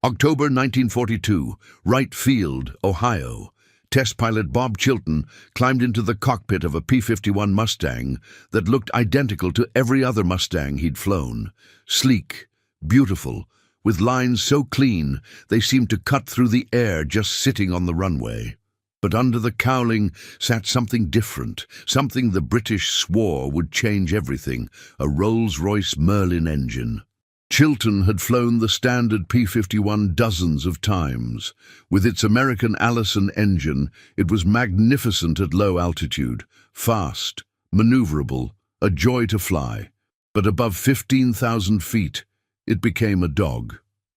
October 1942, Wright Field, Ohio. Test pilot Bob Chilton climbed into the cockpit of a P-51 Mustang that looked identical to every other Mustang he'd flown. Sleek, beautiful, with lines so clean they seemed to cut through the air just sitting on the runway. But under the cowling sat something different, something the British swore would change everything, a Rolls-Royce Merlin engine. Chilton had flown the standard P-51 dozens of times. With its American Allison engine, it was magnificent at low altitude, fast, maneuverable, a joy to fly. But above 15,000 feet, it became a dog.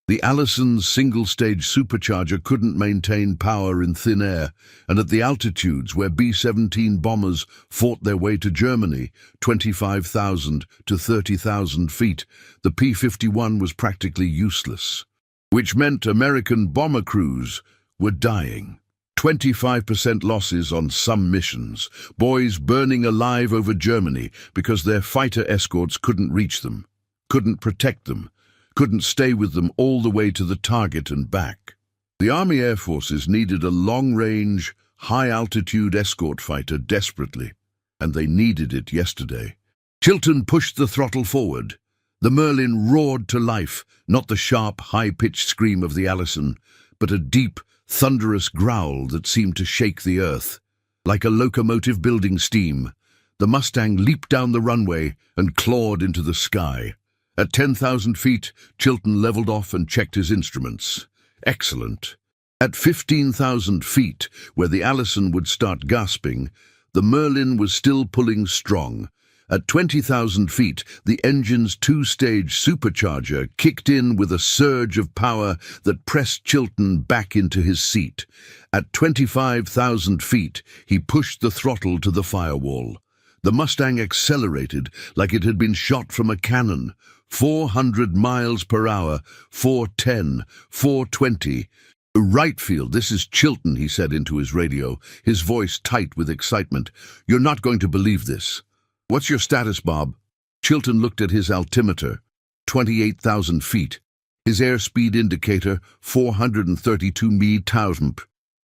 The Allison's single-stage supercharger couldn't maintain power in thin air, and at the altitudes where B-17 bombers fought their way to Germany, 25,000 to 30,000 feet, the P-51 was practically useless, which meant American bomber crews were dying. 25% losses on some missions, boys burning alive over Germany because their fighter escorts couldn't reach them, couldn't protect them, couldn't stay with them all the way to the target and back. The Army Air Forces needed a long-range, high-altitude escort fighter desperately, and they needed it yesterday. Chilton pushed the throttle forward. The Merlin roared to life, not the sharp, high-pitched scream of the Allison, but a deep, thunderous growl that seemed to shake the earth. Like a locomotive building steam, the Mustang leaped down the runway and clawed into the sky. At 10,000 feet, Chilton leveled off and checked his instruments. Excellent. At 15,000 feet, where the Allison would start gasping, the Merlin was still pulling strong. At 20,000 feet, the engine's two-stage supercharger kicked in with a surge of power that pressed Chilton back into his seat. At 25,000 feet, he pushed the throttle to the firewall. The Mustang accelerated like it had been shot from a cannon. 400 miles per hour, 410, 420. Wright Field, this is Chilton, he said into his radio, his voice tight with excitement. You're not going to believe this. What's your status, Bob? Chilton looked at his altimeter. 28,000 feet. His airspeed indicator, 432 meters.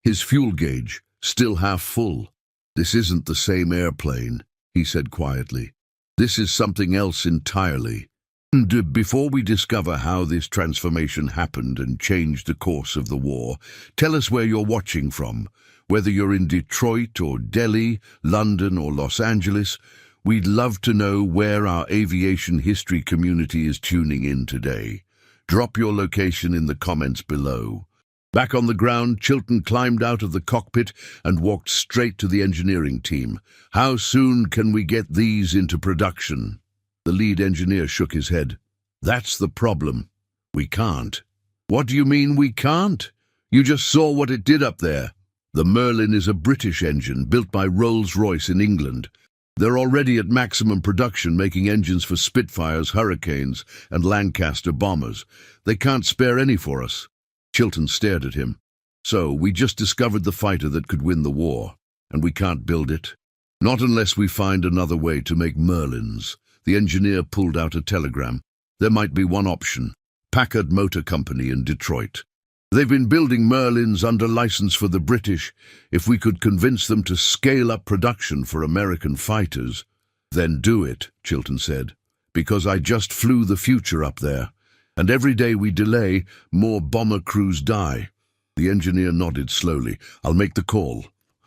His fuel gauge, still half full. This isn't the same airplane, he said quietly. This is something else entirely. And before we discover how this transformation happened and changed the course of the war, tell us where you're watching from. Whether you're in Detroit or Delhi, London or Los Angeles, we'd love to know where our aviation history community is tuning in today. Drop your location in the comments below. Back on the ground, Chilton climbed out of the cockpit and walked straight to the engineering team. How soon can we get these into production? The lead engineer shook his head. That's the problem. We can't. What do you mean we can't? You just saw what it did up there. The Merlin is a British engine built by Rolls-Royce in England. They're already at maximum production making engines for Spitfires, Hurricanes, and Lancaster bombers. They can't spare any for us. Chilton stared at him. So, we just discovered the fighter that could win the war, and we can't build it? Not unless we find another way to make Merlins. The engineer pulled out a telegram. There might be one option. Packard Motor Company in Detroit. They've been building Merlins under license for the British. If we could convince them to scale up production for American fighters. Then do it, Chilton said, because I just flew the future up there. And every day we delay, more bomber crews die. The engineer nodded slowly. I'll make the call.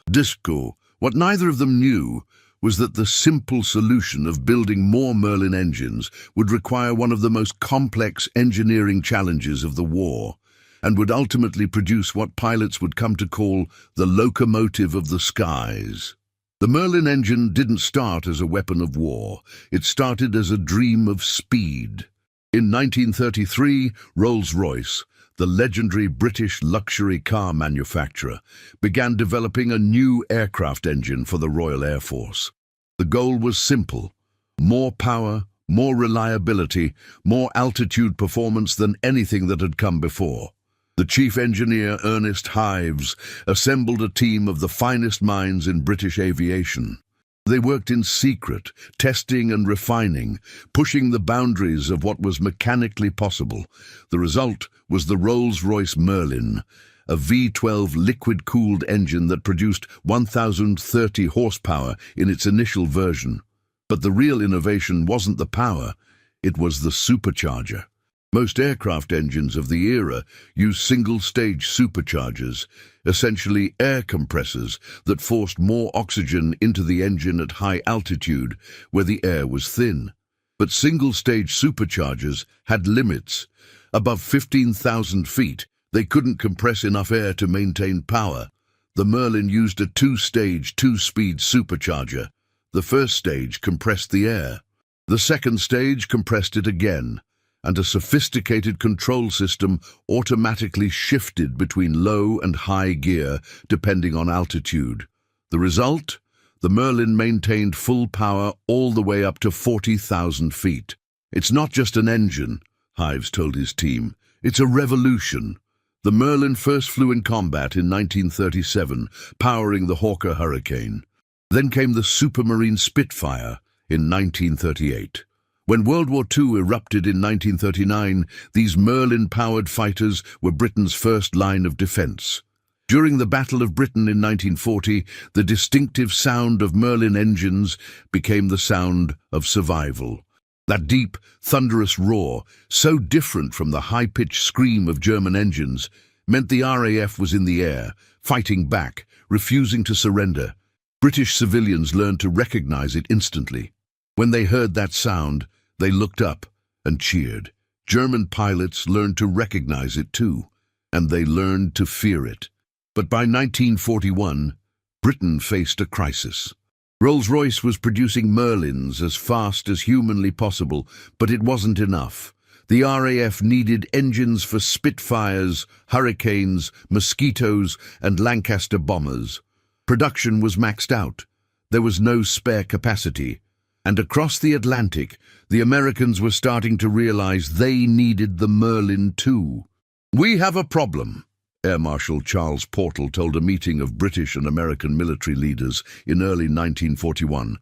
Disco. What neither of them knew was that the simple solution of building more Merlin engines would require one of the most complex engineering challenges of the war, and would ultimately produce what pilots would come to call the locomotive of the skies. The Merlin engine didn't start as a weapon of war. It started as a dream of speed. In 1933, Rolls-Royce, the legendary British luxury car manufacturer, began developing a new aircraft engine for the Royal Air Force. The goal was simple: more power, more reliability, more altitude performance than anything that had come before. The chief engineer, Ernest Hives, assembled a team of the finest minds in British aviation. They worked in secret, testing and refining, pushing the boundaries of what was mechanically possible. The result was the Rolls-Royce Merlin, a V12 liquid-cooled engine that produced 1,030 horsepower in its initial version. But the real innovation wasn't the power, it was the supercharger. Most aircraft engines of the era used single-stage superchargers, essentially air compressors that forced more oxygen into the engine at high altitude where the air was thin. But single-stage superchargers had limits. Above 15,000 feet, they couldn't compress enough air to maintain power. The Merlin used a two-stage, two-speed supercharger. The first stage compressed the air. The second stage compressed it again, and a sophisticated control system automatically shifted between low and high gear depending on altitude. The result? The Merlin maintained full power all the way up to 40,000 feet. It's not just an engine, Hives told his team. It's a revolution. The Merlin first flew in combat in 1937, powering the Hawker Hurricane. Then came the Supermarine Spitfire in 1938. When World War II erupted in 1939, these Merlin-powered fighters were Britain's first line of defense. During the Battle of Britain in 1940, the distinctive sound of Merlin engines became the sound of survival. That deep, thunderous roar, so different from the high-pitched scream of German engines, meant the RAF was in the air, fighting back, refusing to surrender. British civilians learned to recognize it instantly. When they heard that sound, they looked up and cheered. German pilots learned to recognize it too, and they learned to fear it. But by 1941, Britain faced a crisis. Rolls-Royce was producing Merlins as fast as humanly possible, but it wasn't enough. The RAF needed engines for Spitfires, Hurricanes, Mosquitoes, and Lancaster bombers. Production was maxed out. There was no spare capacity. And across the Atlantic, the Americans were starting to realize they needed the Merlin too. "We have a problem," Air Marshal Charles Portal told a meeting of British and American military leaders in early 1941.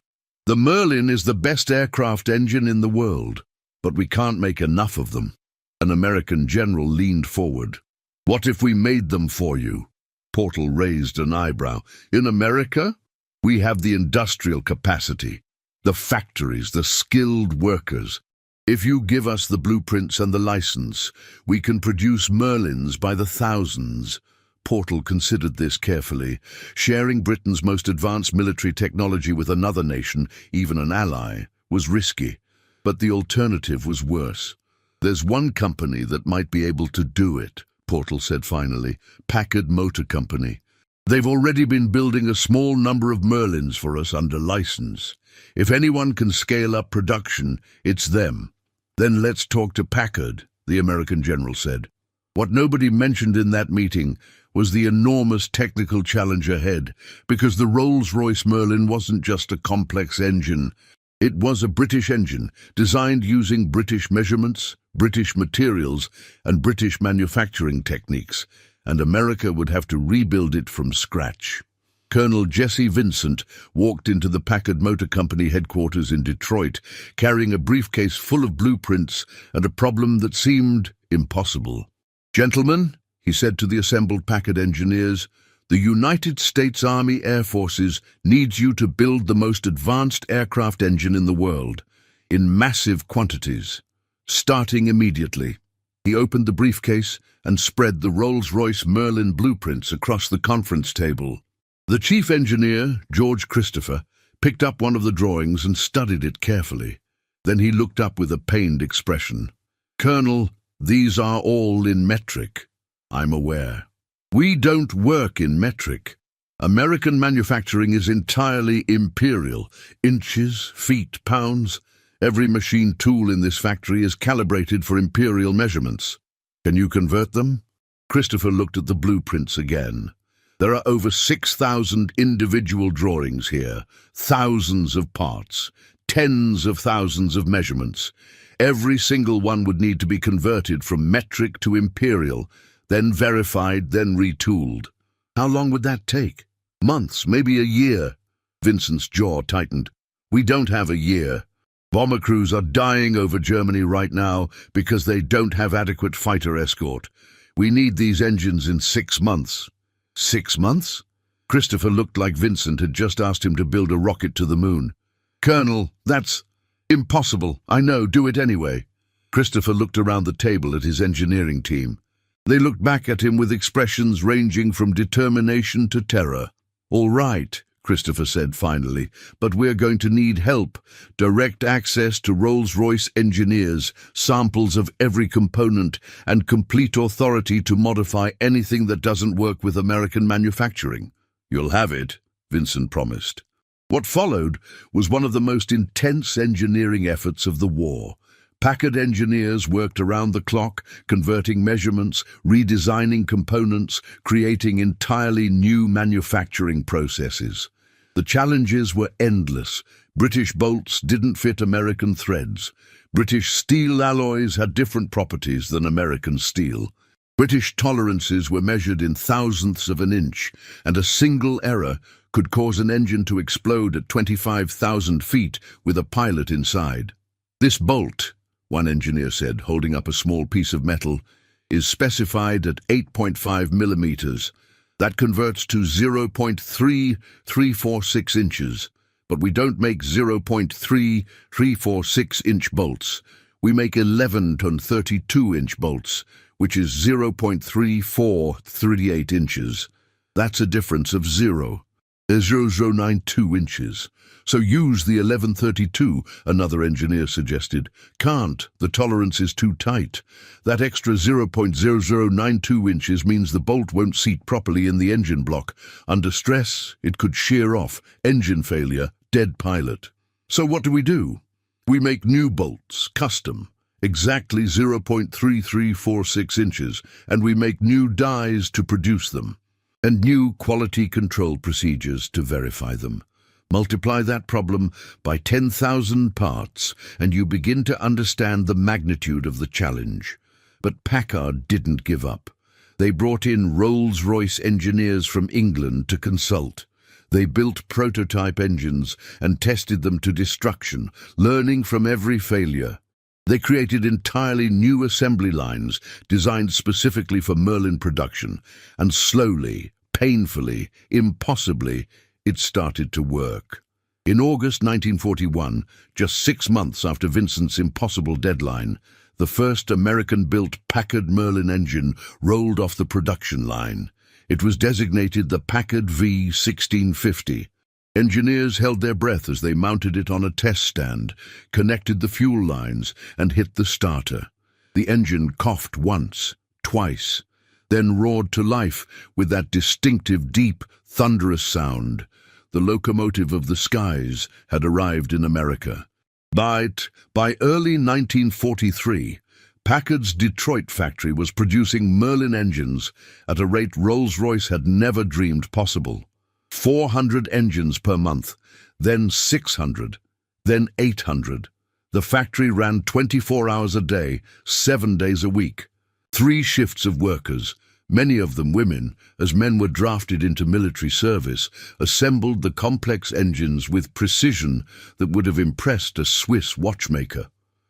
"The Merlin is the best aircraft engine in the world, but we can't make enough of them." An American general leaned forward. "What if we made them for you?" Portal raised an eyebrow. "In America, we have the industrial capacity, the factories, the skilled workers. If you give us the blueprints and the license, we can produce Merlins by the thousands." Portal considered this carefully. Sharing Britain's most advanced military technology with another nation, even an ally, was risky. But the alternative was worse. "There's one company that might be able to do it," Portal said finally. "Packard Motor Company. They've already been building a small number of Merlins for us under license. If anyone can scale up production, it's them." "Then let's talk to Packard," the American general said. What nobody mentioned in that meeting was the enormous technical challenge ahead, because the Rolls-Royce Merlin wasn't just a complex engine. It was a British engine, designed using British measurements, British materials, and British manufacturing techniques, and America would have to rebuild it from scratch. Colonel Jesse Vincent walked into the Packard Motor Company headquarters in Detroit, carrying a briefcase full of blueprints and a problem that seemed impossible. "Gentlemen," he said to the assembled Packard engineers, "the United States Army Air Forces needs you to build the most advanced aircraft engine in the world, in massive quantities, starting immediately." He opened the briefcase and spread the Rolls-Royce Merlin blueprints across the conference table. The chief engineer, George Christopher, picked up one of the drawings and studied it carefully. Then he looked up with a pained expression. "Colonel, these are all in metric." "I'm aware." "We don't work in metric. American manufacturing is entirely imperial. Inches, feet, pounds. Every machine tool in this factory is calibrated for imperial measurements. Can you convert them?" Christopher looked at the blueprints again. "There are over 6,000 individual drawings here, thousands of parts, tens of thousands of measurements. Every single one would need to be converted from metric to imperial, then verified, then retooled. How long would that take? Months, maybe a year." Vincent's jaw tightened. We don't have a year. Bomber crews are dying over Germany right now because they don't have adequate fighter escort. We need these engines in 6 months. 6 months? Christopher looked like Vincent had just asked him to build a rocket to the moon. Colonel, that's impossible. I know, do it anyway. Christopher looked around the table at his engineering team. They looked back at him with expressions ranging from determination to terror. All right, Christopher said finally, but we're going to need help. Direct access to Rolls-Royce engineers, samples of every component, and complete authority to modify anything that doesn't work with American manufacturing. You'll have it, Vincent promised. What followed was one of the most intense engineering efforts of the war. Packard engineers worked around the clock, converting measurements, redesigning components, creating entirely new manufacturing processes. The challenges were endless. British bolts didn't fit American threads. British steel alloys had different properties than American steel. British tolerances were measured in thousandths of an inch, and a single error could cause an engine to explode at 25,000 feet with a pilot inside. This bolt, one engineer said, holding up a small piece of metal, is specified at 8.5 millimeters. That converts to 0.3346 inches. But we don't make 0.3346-inch bolts. We make 11 to 32-inch bolts, which is 0.3438 inches. That's a difference of 0.0092 inches. So use the 1132, another engineer suggested. Can't, the tolerance is too tight. That extra 0.0092 inches means the bolt won't seat properly in the engine block. Under stress, it could shear off. Engine failure, dead pilot. So what do? We make new bolts, custom, exactly 0.3346 inches, and we make new dies to produce them, and new quality control procedures to verify them. Multiply that problem by 10,000 parts, and you begin to understand the magnitude of the challenge. But Packard didn't give up. They brought in Rolls-Royce engineers from England to consult. They built prototype engines and tested them to destruction, learning from every failure. They created entirely new assembly lines designed specifically for Merlin production, and slowly, painfully, impossibly, it started to work. In August 1941, just 6 months after Vincent's impossible deadline, the first American-built Packard Merlin engine rolled off the production line. It was designated the Packard V1650. Engineers held their breath as they mounted it on a test stand, connected the fuel lines, and hit the starter. The engine coughed once, twice, then roared to life with that distinctive, deep, thunderous sound. The locomotive of the skies had arrived in America. But by early 1943, Packard's Detroit factory was producing Merlin engines at a rate Rolls-Royce had never dreamed possible. 400 engines per month, then 600, then 800. The factory ran 24 hours a day, 7 days a week. 3 shifts of workers, many of them women, as men were drafted into military service, assembled the complex engines with precision that would have impressed a Swiss watchmaker.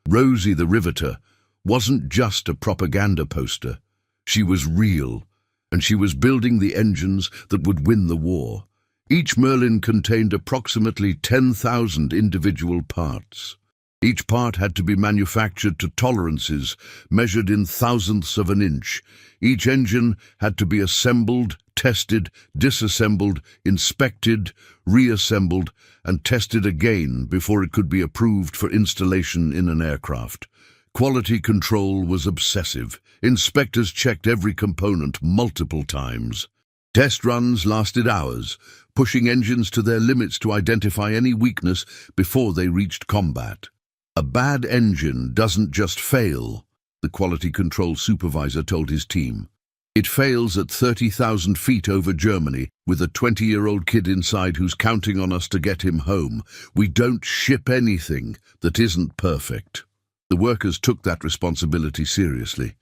Rosie the Riveter wasn't just a propaganda poster. She was real, and she was building the engines that would win the war. Each Merlin contained approximately 10,000 individual parts. Each part had to be manufactured to tolerances measured in thousandths of an inch. Each engine had to be assembled, tested, disassembled, inspected, reassembled, and tested again before it could be approved for installation in an aircraft. Quality control was obsessive. Inspectors checked every component multiple times. Test runs lasted hours, pushing engines to their limits to identify any weakness before they reached combat. A bad engine doesn't just fail, the quality control supervisor told his team. It fails at 30,000 feet over Germany, with a 20-year-old kid inside who's counting on us to get him home. We don't ship anything that isn't perfect. The workers took that responsibility seriously.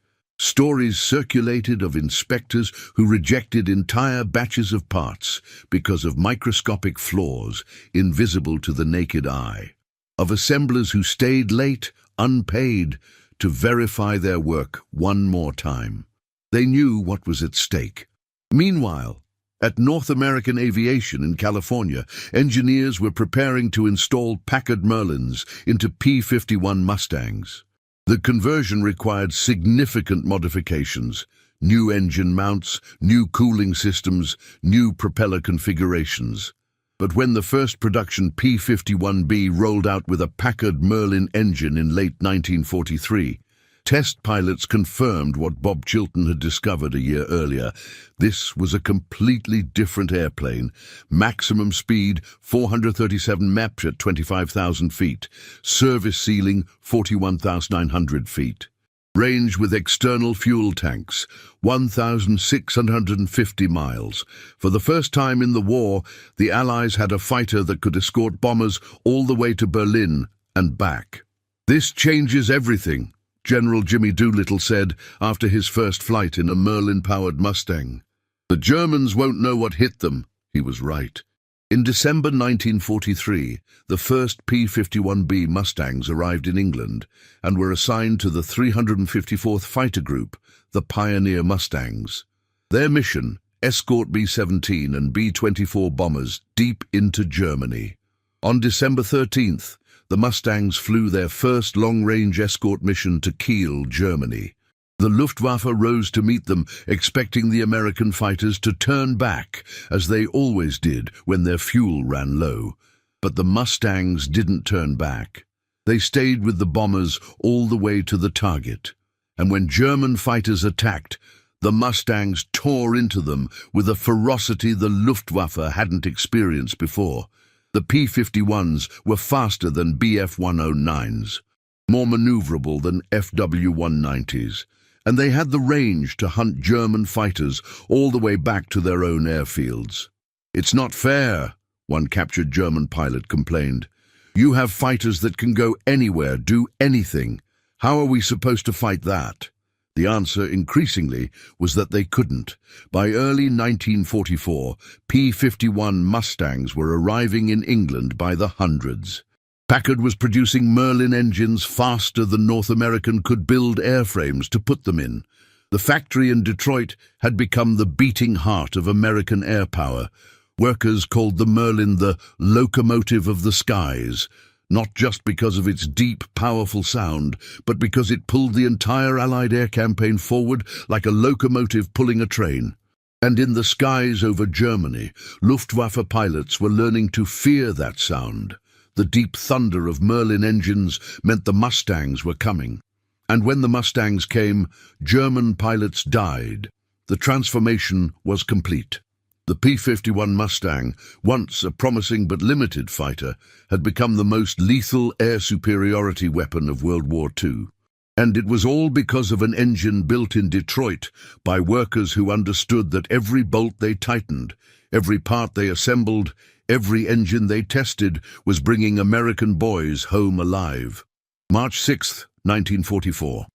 Stories circulated of inspectors who rejected entire batches of parts because of microscopic flaws invisible to the naked eye, of assemblers who stayed late, unpaid, to verify their work one more time. They knew what was at stake. Meanwhile, at North American Aviation in California, engineers were preparing to install Packard Merlins into P-51 Mustangs. The conversion required significant modifications: new engine mounts, new cooling systems, new propeller configurations. But when the first production P-51B rolled out with a Packard Merlin engine in late 1943, test pilots confirmed what Bob Chilton had discovered a year earlier. This was a completely different airplane. Maximum speed 437 mph at 25,000 feet. Service ceiling 41,900 feet. Range with external fuel tanks 1,650 miles. For the first time in the war, the Allies had a fighter that could escort bombers all the way to Berlin and back. "This changes everything," General Jimmy Doolittle said after his first flight in a Merlin-powered Mustang. "The Germans won't know what hit them." He was right. In December 1943, the first P-51B Mustangs arrived in England and were assigned to the 354th Fighter Group, the Pioneer Mustangs. Their mission: escort B-17 and B-24 bombers deep into Germany. On December 13th, the Mustangs flew their first long-range escort mission to Kiel, Germany. The Luftwaffe rose to meet them, expecting the American fighters to turn back, as they always did when their fuel ran low. But the Mustangs didn't turn back. They stayed with the bombers all the way to the target. And when German fighters attacked, the Mustangs tore into them with a ferocity the Luftwaffe hadn't experienced before. The P-51s were faster than Bf-109s, more maneuverable than FW-190s, and they had the range to hunt German fighters all the way back to their own airfields. "It's not fair," one captured German pilot complained. "You have fighters that can go anywhere, do anything. How are we supposed to fight that?" The answer, increasingly, was that they couldn't. By early 1944, P-51 Mustangs were arriving in England by the hundreds. Packard was producing Merlin engines faster than North American could build airframes to put them in. The factory in Detroit had become the beating heart of American air power. Workers called the Merlin the locomotive of the skies, not just because of its deep, powerful sound, but because it pulled the entire Allied air campaign forward like a locomotive pulling a train. And in the skies over Germany, Luftwaffe pilots were learning to fear that sound. The deep thunder of Merlin engines meant the Mustangs were coming. And when the Mustangs came, German pilots died. The transformation was complete. The P-51 Mustang, once a promising but limited fighter, had become the most lethal air superiority weapon of World War II. And it was all because of an engine built in Detroit by workers who understood that every bolt they tightened, every part they assembled, every engine they tested was bringing American boys home alive. March 6, 1944.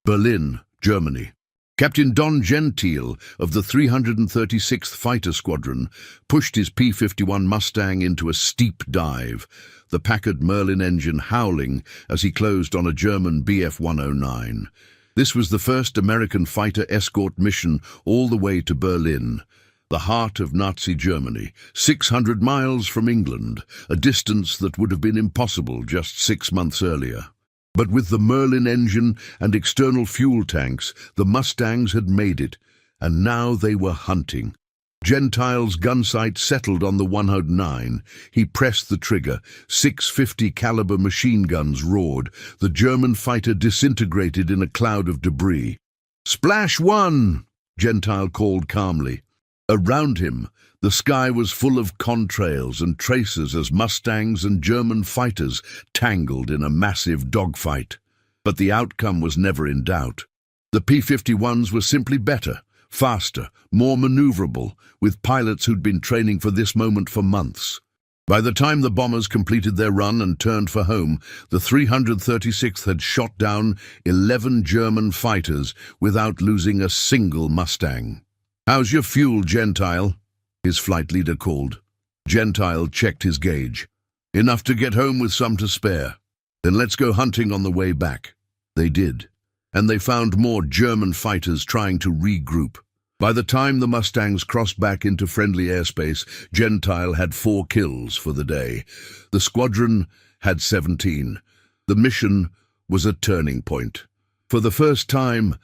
Berlin, Germany. Captain Don Gentile of the 336th Fighter Squadron pushed his P-51 Mustang into a steep dive, the Packard Merlin engine howling as he closed on a German Bf-109. This was the first American fighter escort mission all the way to Berlin, the heart of Nazi Germany, 600 miles from England, a distance that would have been impossible just 6 months earlier. But with the Merlin engine and external fuel tanks, the Mustangs had made it, and now they were hunting. Gentile's gun sight settled on the 109. He pressed the trigger. 650 caliber machine guns roared. The German fighter disintegrated in a cloud of debris. "Splash one!" Gentile called calmly. Around him, the sky was full of contrails and tracers as Mustangs and German fighters tangled in a massive dogfight. But the outcome was never in doubt. The P-51s were simply better, faster, more maneuverable, with pilots who'd been training for this moment for months. By the time the bombers completed their run and turned for home, the 336th had shot down 11 German fighters without losing a single Mustang. "How's your fuel, Gentile?" his flight leader called. Gentile checked his gauge. "Enough to get home with some to spare. Then let's go hunting on the way back." They did, and they found more German fighters trying to regroup. By the time the Mustangs crossed back into friendly airspace, Gentile had 4 kills for the day. The squadron had 17. The mission was a turning point. For the first time,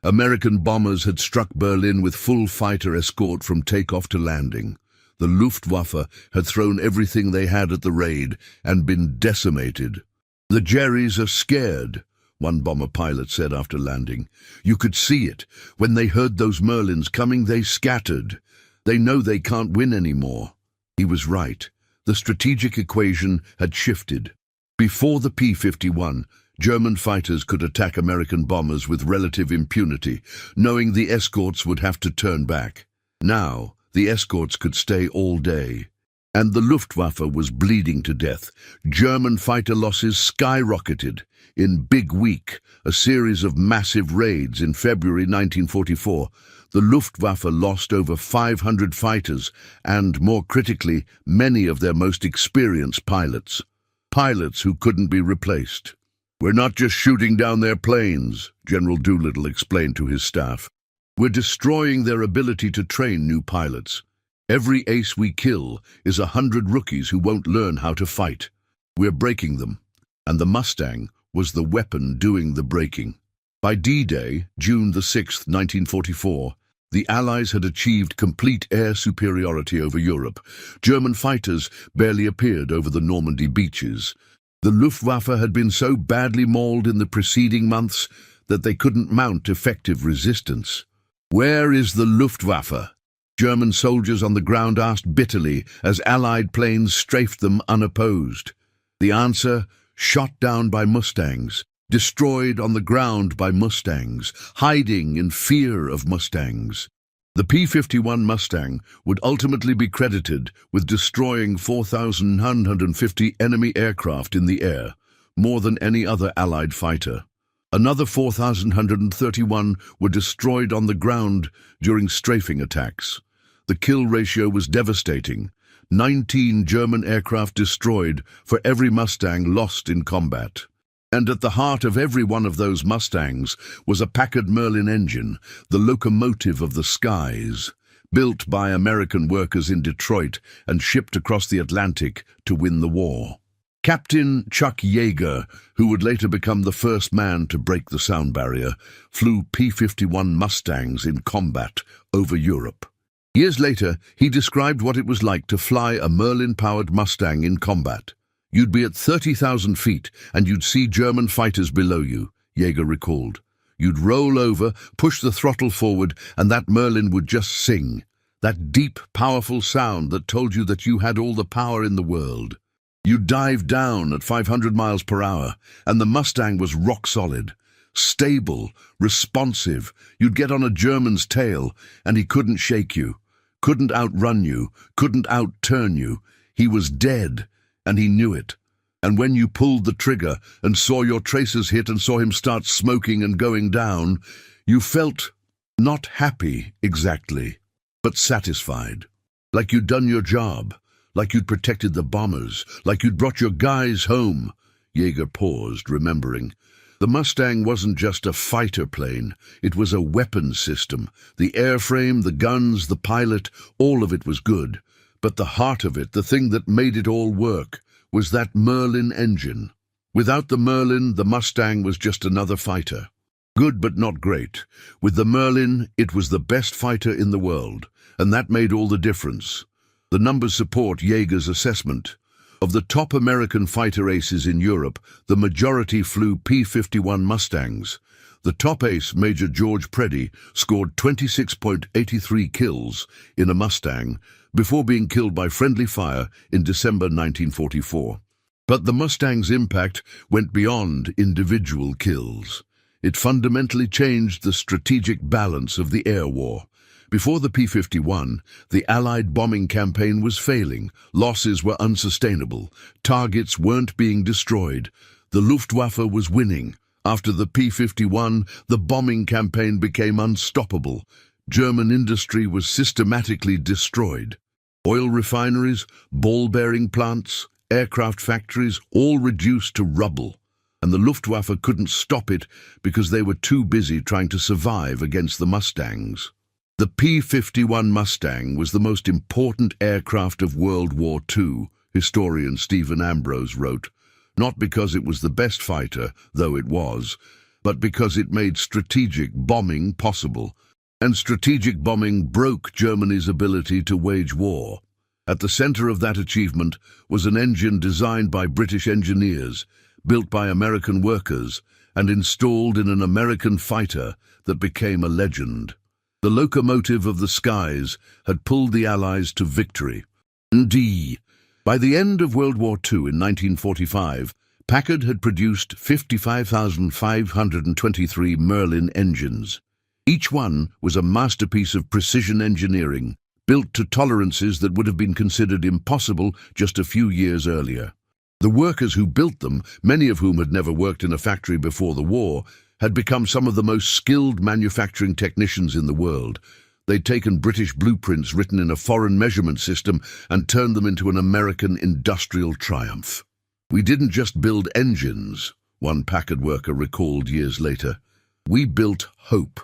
American bombers had struck Berlin with full fighter escort from takeoff to landing. The Luftwaffe had thrown everything they had at the raid and been decimated. "The Jerrys are scared," one bomber pilot said after landing. "You could see it. When they heard those Merlins coming, they scattered. They know they can't win anymore." He was right. The strategic equation had shifted. Before the P-51, German fighters could attack American bombers with relative impunity, knowing the escorts would have to turn back. Now, the escorts could stay all day. And the Luftwaffe was bleeding to death. German fighter losses skyrocketed. In Big Week, a series of massive raids in February 1944, the Luftwaffe lost over 500 fighters and, more critically, many of their most experienced pilots. Pilots who couldn't be replaced. "We're not just shooting down their planes," General Doolittle explained to his staff. "We're destroying their ability to train new pilots. Every ace we kill is 100 rookies who won't learn how to fight. We're breaking them." And the Mustang was the weapon doing the breaking. By D-Day, June the 6th, 1944, the Allies had achieved complete air superiority over Europe. German fighters barely appeared over the Normandy beaches. The Luftwaffe had been so badly mauled in the preceding months that they couldn't mount effective resistance. "Where is the Luftwaffe?" German soldiers on the ground asked bitterly as Allied planes strafed them unopposed. The answer: shot down by Mustangs, destroyed on the ground by Mustangs, hiding in fear of Mustangs. The P-51 Mustang would ultimately be credited with destroying 4,950 enemy aircraft in the air, more than any other Allied fighter. Another 4,131 were destroyed on the ground during strafing attacks. The kill ratio was devastating. 19 German aircraft destroyed for every Mustang lost in combat. And at the heart of every one of those Mustangs was a Packard Merlin engine, the locomotive of the skies, built by American workers in Detroit and shipped across the Atlantic to win the war. Captain Chuck Yeager, who would later become the first man to break the sound barrier, flew P-51 Mustangs in combat over Europe. Years later, he described what it was like to fly a Merlin-powered Mustang in combat. "You'd be at 30,000 feet, and you'd see German fighters below you," Yeager recalled. "You'd roll over, push the throttle forward, and that Merlin would just sing. That deep, powerful sound that told you that you had all the power in the world. You'd dive down at 500 miles per hour, and the Mustang was rock solid. Stable, responsive. You'd get on a German's tail, and he couldn't shake you. Couldn't outrun you, couldn't outturn you. He was dead, and he knew it. And when you pulled the trigger and saw your tracers hit and saw him start smoking and going down, you felt not happy exactly, but satisfied. Like you'd done your job, like you'd protected the bombers, like you'd brought your guys home." Yeager paused, remembering. The Mustang wasn't just a fighter plane, it was a weapons system. The airframe, the guns, the pilot, all of it was good. But the heart of it, the thing that made it all work, was that Merlin engine. Without the Merlin, the Mustang was just another fighter. Good but not great. With the Merlin, it was the best fighter in the world, and that made all the difference. The numbers support Yeager's assessment. Of the top American fighter aces in Europe, the majority flew P-51 Mustangs. The top ace, Major George Preddy, scored 26.83 kills in a Mustang before being killed by friendly fire in December 1944. But the Mustang's impact went beyond individual kills. It fundamentally changed the strategic balance of the air war. Before the P-51, the Allied bombing campaign was failing, losses were unsustainable, targets weren't being destroyed. The Luftwaffe was winning. After the P-51, the bombing campaign became unstoppable. German industry was systematically destroyed. Oil refineries, ball-bearing plants, aircraft factories, all reduced to rubble. And the Luftwaffe couldn't stop it because they were too busy trying to survive against the Mustangs. The P-51 Mustang was the most important aircraft of World War II, historian Stephen Ambrose wrote, not because it was the best fighter, though it was, but because it made strategic bombing possible. And strategic bombing broke Germany's ability to wage war. At the center of that achievement was an engine designed by British engineers, built by American workers, and installed in an American fighter that became a legend. The Locomotive of the skies had pulled the Allies to victory. By the end of World War II in 1945, Packard had produced 55,523 Merlin engines. Each one was a masterpiece of precision engineering, built to tolerances that would have been considered impossible just a few years earlier. The workers who built them, many of whom had never worked in a factory before the war, had become some of the most skilled manufacturing technicians in the world. They'd taken British blueprints written in a foreign measurement system and turned them into an American industrial triumph. "We didn't just build engines," one Packard worker recalled years later. "We built hope.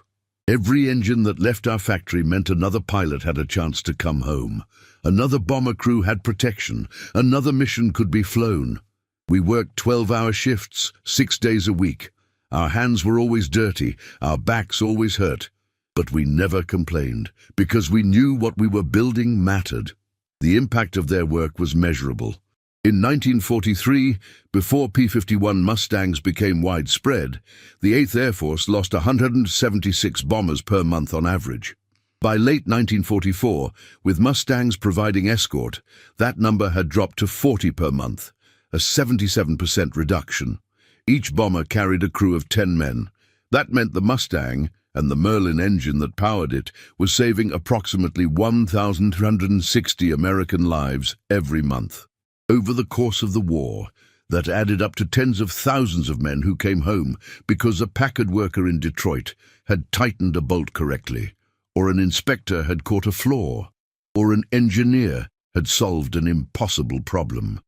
Every engine that left our factory meant another pilot had a chance to come home. Another bomber crew had protection. Another mission could be flown. We worked 12-hour shifts, 6 days a week. Our hands were always dirty, our backs always hurt. But we never complained, because we knew what we were building mattered." The impact of their work was measurable. In 1943, before P-51 Mustangs became widespread, the 8th Air Force lost 176 bombers per month on average. By late 1944, with Mustangs providing escort, that number had dropped to 40 per month, a 77% reduction. Each bomber carried a crew of 10 men. That meant the Mustang, and the Merlin engine that powered it, was saving approximately 1,360 American lives every month. Over the course of the war, that added up to tens of thousands of men who came home because a Packard worker in Detroit had tightened a bolt correctly, or an inspector had caught a flaw, or an engineer had solved an impossible problem.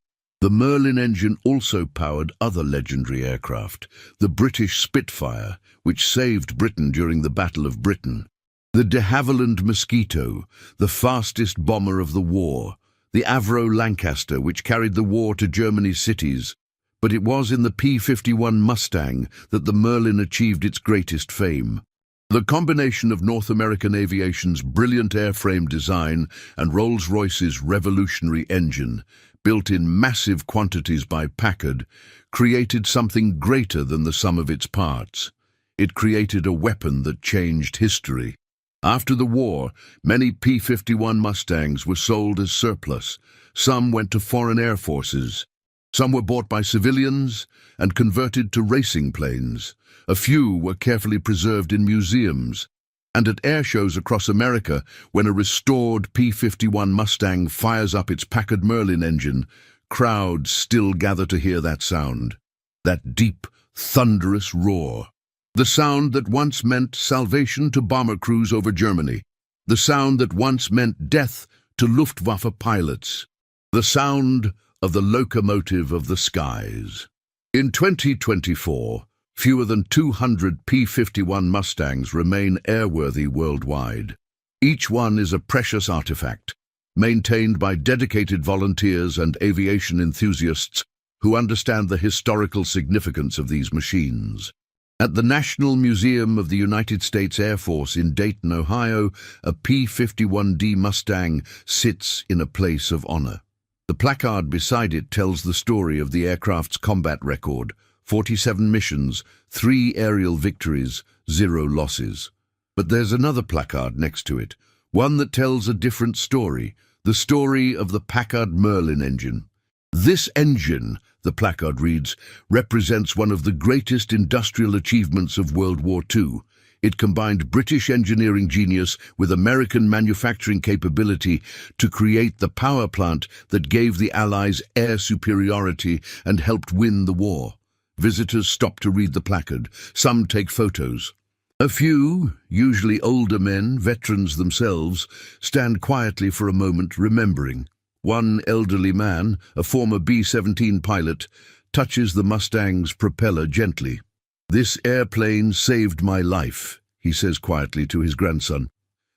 The Merlin engine also powered other legendary aircraft, the British Spitfire, which saved Britain during the Battle of Britain, the de Havilland Mosquito, the fastest bomber of the war, the Avro Lancaster, which carried the war to Germany's cities. But it was in the P-51 Mustang that the Merlin achieved its greatest fame. The combination of North American aviation's brilliant airframe design and Rolls-Royce's revolutionary engine, built in massive quantities by Packard, created something greater than the sum of its parts. It created a weapon that changed history. After the war, many P-51 Mustangs were sold as surplus. Some went to foreign air forces. Some were bought by civilians and converted to racing planes. A few were carefully preserved in museums. And at air shows across America, when a restored P-51 Mustang fires up its Packard Merlin engine, crowds still gather to hear that sound. That deep, thunderous roar. The sound that once meant salvation to bomber crews over Germany. The sound that once meant death to Luftwaffe pilots. The sound of the Locomotive of the skies. In 2024, fewer than 200 P-51 Mustangs remain airworthy worldwide. Each one is a precious artifact, maintained by dedicated volunteers and aviation enthusiasts who understand the historical significance of these machines. At the National Museum of the United States Air Force in Dayton, Ohio, a P-51D Mustang sits in a place of honor. The placard beside it tells the story of the aircraft's combat record: 47 missions, 3 aerial victories, 0 losses. But there's another placard next to it, one that tells a different story, the story of the Packard Merlin engine. "This engine," the placard reads, "represents one of the greatest industrial achievements of World War II. It combined British engineering genius with American manufacturing capability to create the power plant that gave the Allies air superiority and helped win the war. Visitors stop to read the placard. Some take photos. A few, usually older men, veterans themselves, stand quietly for a moment, remembering. One elderly man, a former B-17 pilot, touches the Mustang's propeller gently. "This airplane saved my life," he says quietly to his grandson.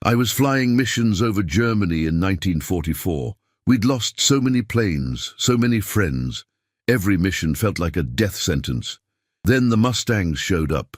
"I was flying missions over Germany in 1944. We'd lost so many planes, so many friends. Every mission felt like a death sentence. Then the Mustangs showed up.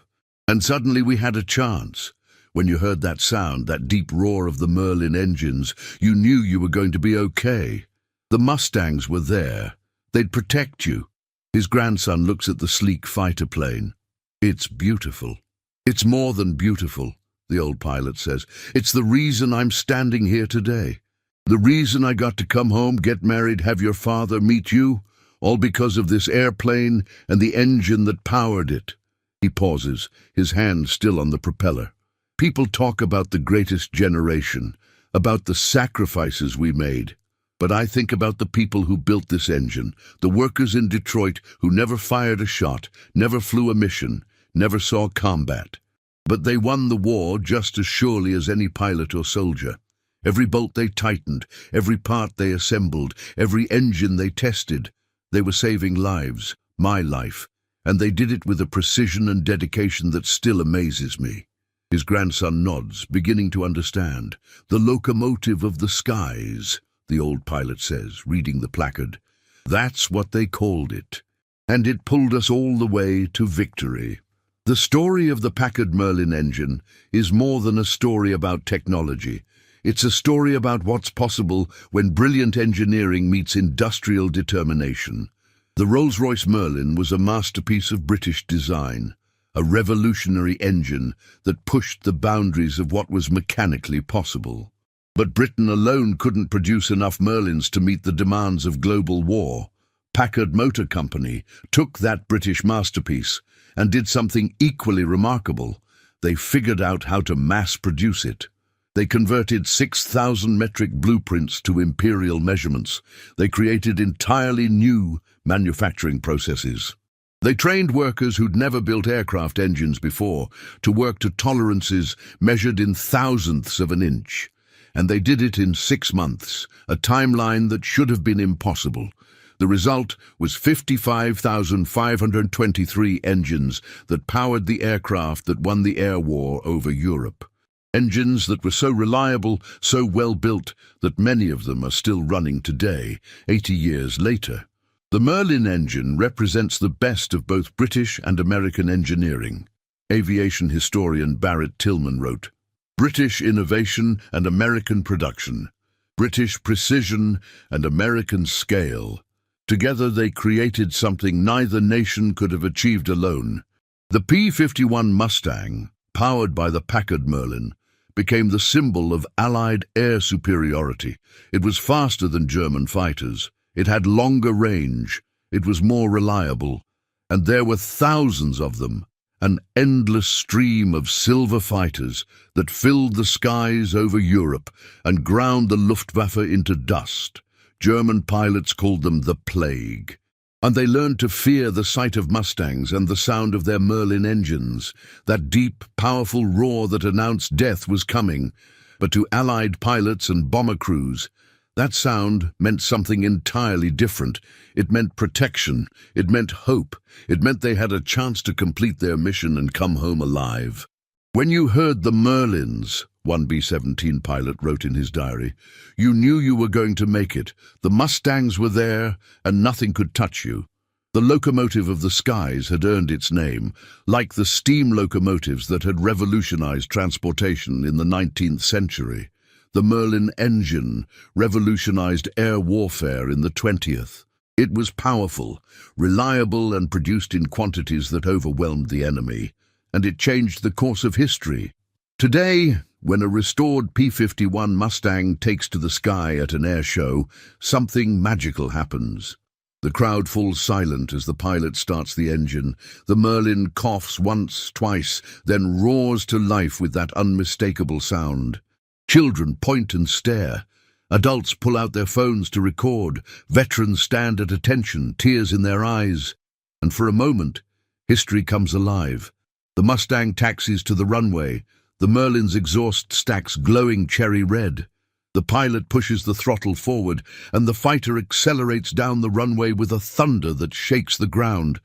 And suddenly we had a chance. When you heard that sound, that deep roar of the Merlin engines, you knew you were going to be okay. The Mustangs were there. They'd protect you." His grandson looks at the sleek fighter plane. "It's beautiful." "It's more than beautiful," the old pilot says. "It's the reason I'm standing here today. The reason I got to come home, get married, have your father meet you, all because of this airplane and the engine that powered it." He pauses, his hand still on the propeller. "People talk about the greatest generation, about the sacrifices we made. But I think about the people who built this engine, the workers in Detroit who never fired a shot, never flew a mission, never saw combat. But they won the war just as surely as any pilot or soldier. Every bolt they tightened, every part they assembled, every engine they tested, they were saving lives, my life. And they did it with a precision and dedication that still amazes me." His grandson nods, beginning to understand. "The locomotive of the skies," the old pilot says, reading the placard. "That's what they called it. And it pulled us all the way to victory." The story of the Packard Merlin engine is more than a story about technology. It's a story about what's possible when brilliant engineering meets industrial determination. The Rolls-Royce Merlin was a masterpiece of British design, a revolutionary engine that pushed the boundaries of what was mechanically possible. But Britain alone couldn't produce enough Merlins to meet the demands of global war. Packard Motor Company took that British masterpiece and did something equally remarkable. They figured out how to mass-produce it. They converted 6,000 metric blueprints to imperial measurements. They created entirely new manufacturing processes. They trained workers who'd never built aircraft engines before to work to tolerances measured in thousandths of an inch. And they did it in 6 months, a timeline that should have been impossible. The result was 55,523 engines that powered the aircraft that won the air war over Europe. Engines that were so reliable, so well built, that many of them are still running today, 80 years later. The Merlin engine represents the best of both British and American engineering. Aviation historian Barrett Tillman wrote, "British innovation and American production, British precision and American scale. Together they created something neither nation could have achieved alone." The P-51 Mustang, powered by the Packard Merlin, became the symbol of Allied air superiority. It was faster than German fighters. It had longer range. It was more reliable. And there were thousands of them, an endless stream of silver fighters that filled the skies over Europe and ground the Luftwaffe into dust. German pilots called them the Plague. And they learned to fear the sight of Mustangs and the sound of their Merlin engines, that deep, powerful roar that announced death was coming. But to Allied pilots and bomber crews, that sound meant something entirely different. It meant protection. It meant hope. It meant they had a chance to complete their mission and come home alive. "When you heard the Merlins," one B-17 pilot wrote in his diary, "you knew you were going to make it. The Mustangs were there, and nothing could touch you." The locomotive of the skies had earned its name, like the steam locomotives that had revolutionized transportation in the 19th century. The Merlin engine revolutionized air warfare in the 20th. It was powerful, reliable, and produced in quantities that overwhelmed the enemy. And it changed the course of history. Today, when a restored P-51 Mustang takes to the sky at an air show, something magical happens. The crowd falls silent as the pilot starts the engine. The Merlin coughs once, twice, then roars to life with that unmistakable sound. Children point and stare. Adults pull out their phones to record. Veterans stand at attention, tears in their eyes. And for a moment, history comes alive. The Mustang taxis to the runway, the Merlin's exhaust stacks glowing cherry red. The pilot pushes the throttle forward, and the fighter accelerates down the runway with a thunder that shakes the ground.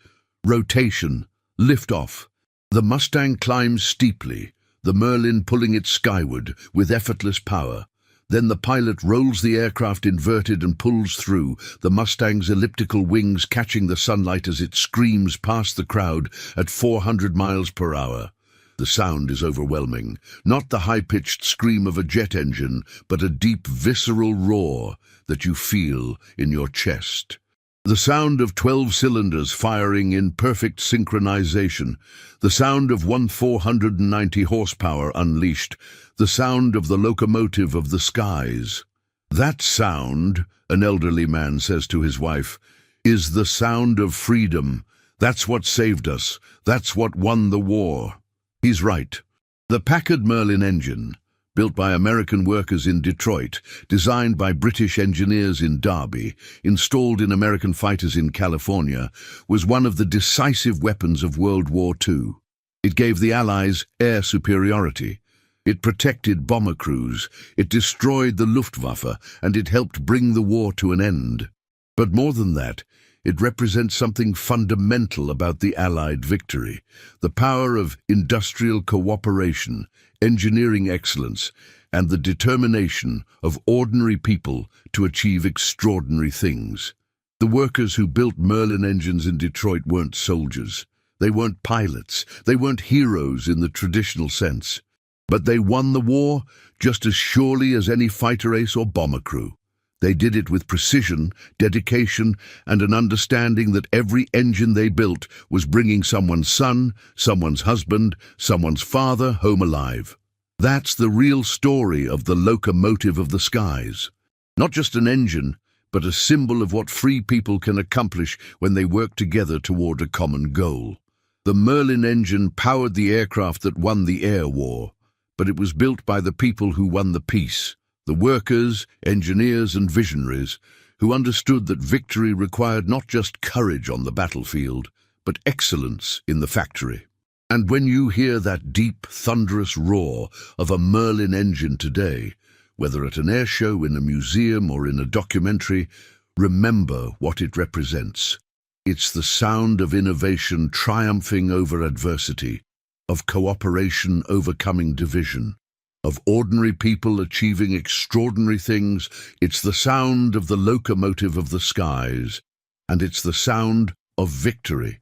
Rotation, liftoff. The Mustang climbs steeply, the Merlin pulling it skyward with effortless power. Then the pilot rolls the aircraft inverted and pulls through, the Mustang's elliptical wings catching the sunlight as it screams past the crowd at 400 miles per hour. The sound is overwhelming, not the high-pitched scream of a jet engine, but a deep, visceral roar that you feel in your chest. The sound of 12 cylinders firing in perfect synchronization, the sound of 490 horsepower unleashed, the sound of the locomotive of the skies. That sound, an elderly man says to his wife, is the sound of freedom. That's what saved us. That's what won the war. He's right. The Packard Merlin engine, built by American workers in Detroit, designed by British engineers in Derby, installed in American fighters in California, was one of the decisive weapons of World War II. It gave the Allies air superiority. It protected bomber crews, it destroyed the Luftwaffe, and it helped bring the war to an end. But more than that, it represents something fundamental about the Allied victory, the power of industrial cooperation, engineering excellence, and the determination of ordinary people to achieve extraordinary things. The workers who built Merlin engines in Detroit weren't soldiers. They weren't pilots. They weren't heroes in the traditional sense. But they won the war just as surely as any fighter ace or bomber crew. They did it with precision, dedication, and an understanding that every engine they built was bringing someone's son, someone's husband, someone's father home alive. That's the real story of the locomotive of the skies. Not just an engine, but a symbol of what free people can accomplish when they work together toward a common goal. The Merlin engine powered the aircraft that won the air war, but it was built by the people who won the peace. The workers, engineers, and visionaries who understood that victory required not just courage on the battlefield, but excellence in the factory. And when you hear that deep, thunderous roar of a Merlin engine today, whether at an air show, in a museum, or in a documentary, remember what it represents. It's the sound of innovation triumphing over adversity, of cooperation overcoming division, of ordinary people achieving extraordinary things. It's the sound of the locomotive of the skies, and it's the sound of victory.